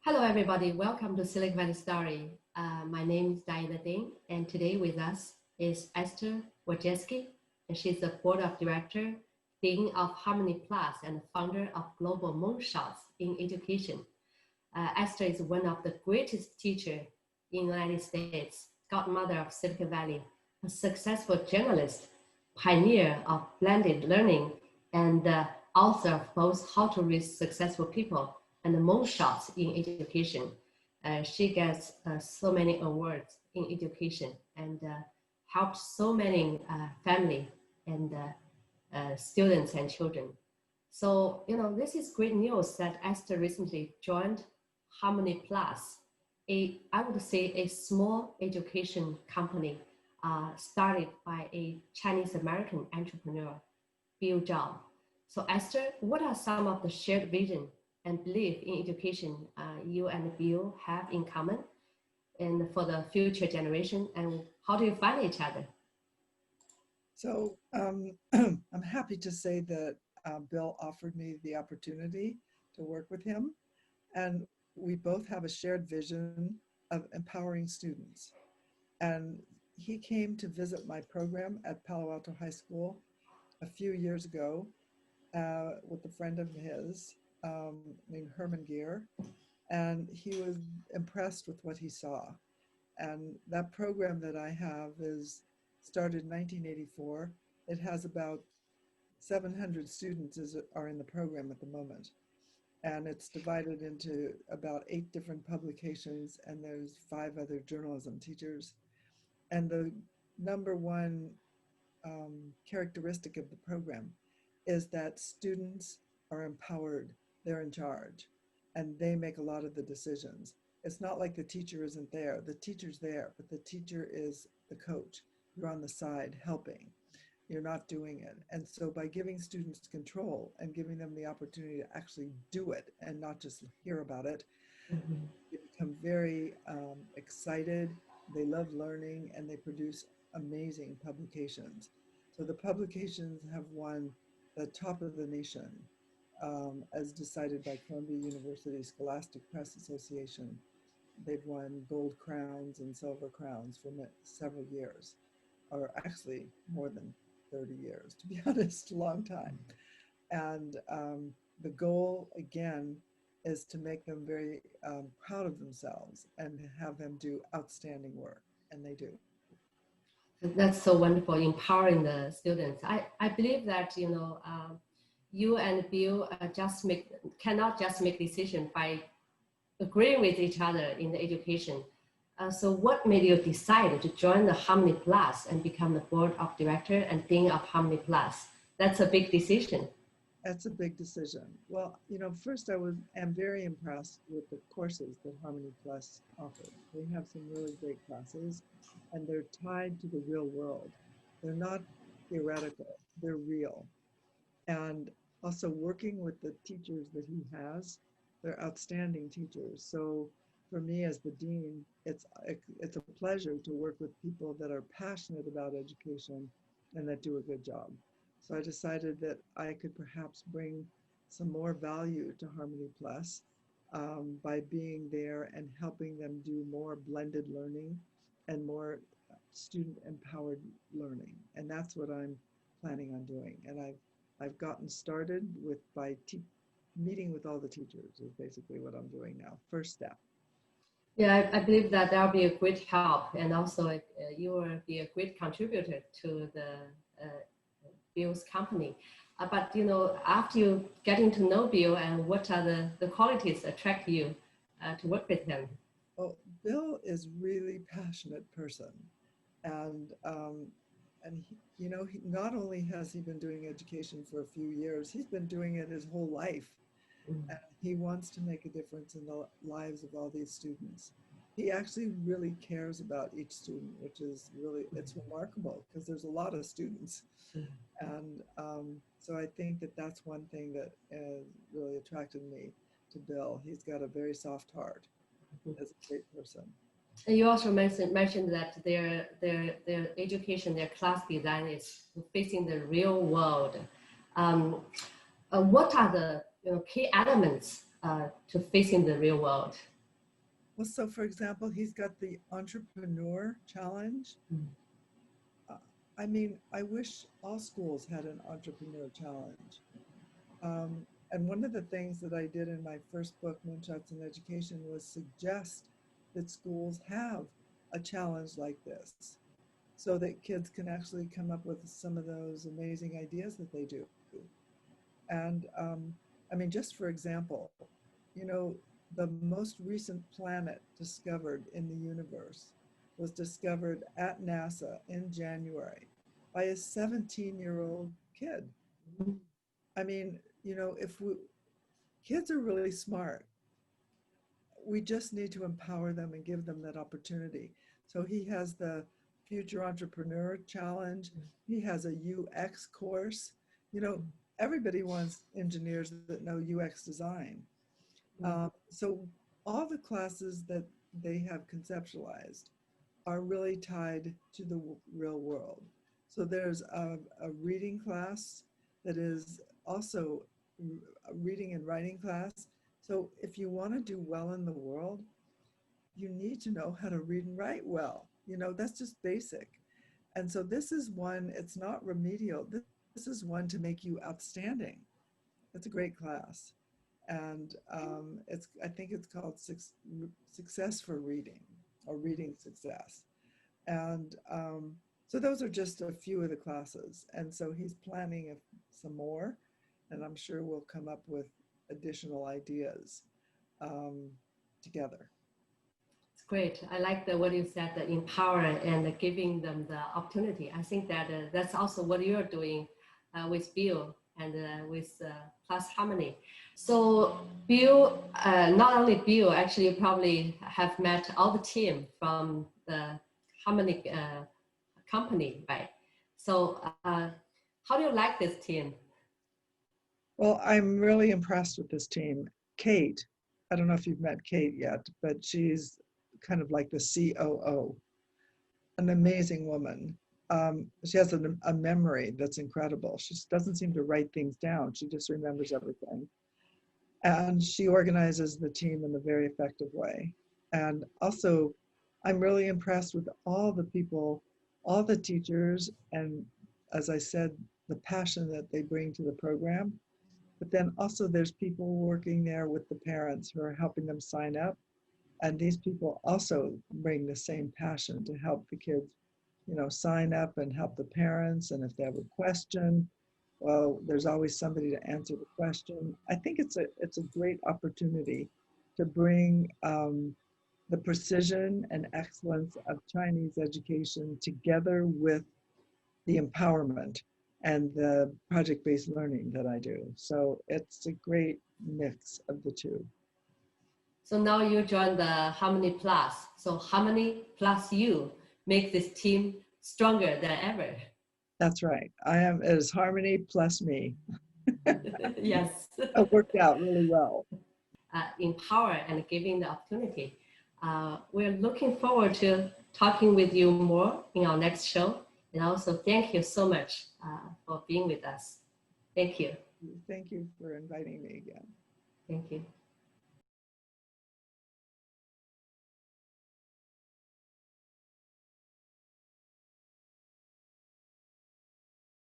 Hello, everybody. Welcome to Silicon Valley Story. My name is Diana Ding, and today with us is Esther Wojcicki, and she's the Board of Director, Dean of Harmony Plus, and founder of Global Moonshots in Education. Esther is one of the greatest teachers in the United States, godmother of Silicon Valley, a successful journalist, pioneer of blended learning, and author of both How to Raise Successful People and the Moonshots in Education. She gets so many awards in education and helped so many family and students and children. So, this is great news that Esther recently joined Harmony Plus, I would say a small education company started by a Chinese American entrepreneur, Bill Zhao. So Esther, what are some of the shared vision and belief in education you and Bill have in common and for the future generation, and how do you find each other? So I'm happy to say that Bill offered me the opportunity to work with him, and we both have a shared vision of empowering students. And he came to visit my program at Palo Alto High School a few years ago with a friend of his named Herman Gear, and he was impressed with what he saw. And that program that I have is started in 1984. It has about 700 students are in the program at the moment. And it's divided into about 8 different publications, and there's 5 other journalism teachers. And the number one characteristic of the program is that students are empowered, they're in charge, and they make a lot of the decisions. It's not like the teacher isn't there. The teacher's there, but the teacher is the coach. You're on the side helping. You're not doing it. And so by giving students control and giving them the opportunity to actually do it and not just hear about it, they become very excited. They love learning, and they produce amazing publications. So the publications have won the top of the nation as decided by Columbia University Scholastic Press Association. They've won gold crowns and silver crowns for several years, or actually more than 30 years, to be honest, a long time. And the goal, again, is to make them very proud of themselves and have them do outstanding work, and they do. That's so wonderful, empowering the students. I believe that, you and Bill cannot just make decisions by agreeing with each other in the education. So what made you decide to join the Harmony Plus and become the board of director and dean of Harmony Plus? That's a big decision. That's a big decision. Well, first am very impressed with the courses that Harmony Plus offers. They have some really great classes, and they're tied to the real world. They're not theoretical, they're real. And also working with the teachers that he has, they're outstanding teachers. So for me as the dean, it's a pleasure to work with people that are passionate about education and that do a good job. So I decided that I could perhaps bring some more value to Harmony Plus by being there and helping them do more blended learning and more student empowered learning. And that's what I'm planning on doing. And I've gotten started by meeting with all the teachers is basically what I'm doing now. First step. Yeah, I believe that that'll be a great help, and also you will be a great contributor to the Bill's company. But after you getting to know Bill, and what are the qualities attract you to work with him? Well, Bill is really passionate person, and he not only has he been doing education for a few years, he's been doing it his whole life. And he wants to make a difference in the lives of all these students. He actually really cares about each student, which is it's remarkable because there's a lot of students. And so I think that that's one thing that really attracted me to Bill. He's got a very soft heart as a great person. And you also mentioned that their education, their class design is facing the real world. What are the key elements to facing the real world? Well, so for example, he's got the Entrepreneur Challenge. Mm. Uh, I mean, I wish all schools had an Entrepreneur Challenge. And one of the things that I did in my first book, Moonshots in Education, was suggest that schools have a challenge like this so that kids can actually come up with some of those amazing ideas that they do. And I mean, just for example, you know, the most recent planet discovered in the universe was discovered at NASA in January by a 17-year-old kid. Mhm. I mean, you know, if we, kids are really smart, we just need to empower them and give them that opportunity. So he has the Future Entrepreneur Challenge. He has a UX course. You know, everybody wants engineers that know UX design. So all the classes that they have conceptualized are really tied to the real world. So there's a reading class that is also a reading and writing class. So if you want to do well in the world, you need to know how to read and write well. You know, that's just basic. And so this is one, it's not remedial. This is one to make you outstanding. It's a great class. And it's, I think it's called Success for Reading or Reading Success. And so those are just a few of the classes. And so he's planning some more, and I'm sure we'll come up with additional ideas together. It's great. I like the what you said, the empower and giving them the opportunity. I think that that's also what you're doing with Bill and with Plus Harmony. So Bill, not only Bill, actually you probably have met all the team from the Harmony company, right? So how do you like this team? Well, I'm really impressed with this team. Kate, I don't know if you've met Kate yet, but she's kind of like the COO, an amazing woman. She has a memory that's incredible. She doesn't seem to write things down. She just remembers everything. And she organizes the team in a very effective way. And also, I'm really impressed with all the people, all the teachers, and as I said, the passion that they bring to the program. But then also there's people working there with the parents who are helping them sign up. And these people also bring the same passion to help the kids, you know, sign up and help the parents. And if they have a question, well, there's always somebody to answer the question. I think it's a great opportunity to bring the precision and excellence of Chinese education together with the empowerment and the project-based learning that I do. So it's a great mix of the two. So now you join the Harmony Plus. So Harmony plus you make this team stronger than ever. That's right. I am, it is Harmony plus me. Yes. It worked out really well. Empower and giving the opportunity. We're looking forward to talking with you more in our next show. And also thank you so much for being with us. Thank you. Thank you for inviting me again. Thank you.